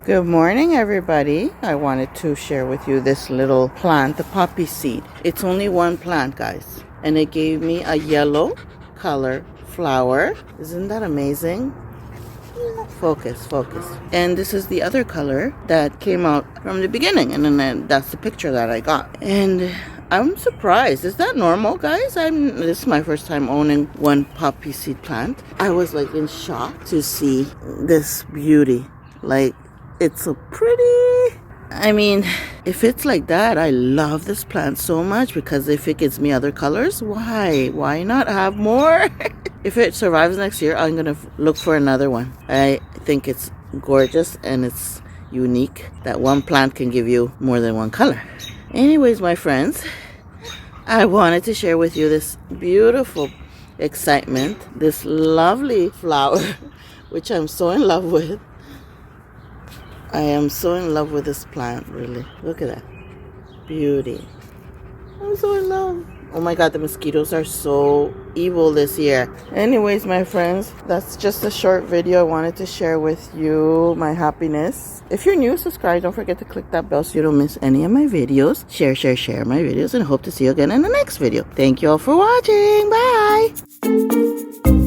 Good morning, everybody. I wanted to share with you this little plant, the poppy seed. It's only one plant, guys, and it gave me a yellow color flower. Isn't that amazing? Focus, focus. And this is the other color that came out from the beginning, and then that's the picture that I got. And I'm surprised. Is that normal, guys? This is my first time owning one poppy seed plant. I was like in shock to see this beauty. Like, it's so pretty. I mean, if it's like that, I love this plant so much, because if it gives me other colors, why not have more? If it survives next year, I'm gonna look for another one. I think it's gorgeous and it's unique that one plant can give you more than one color. Anyways, my friends, I wanted to share with you this beautiful excitement, this lovely flower, which I'm so in love with. I am so in love with this plant, really. Look at that. Beauty. I'm so in love. Oh my God, the mosquitoes are so evil this year. Anyways, my friends, that's just a short video I wanted to share with you, my happiness. If you're new, subscribe. Don't forget to click that bell so you don't miss any of my videos. Share my videos, and hope to see you again in the next video. Thank you all for watching. Bye.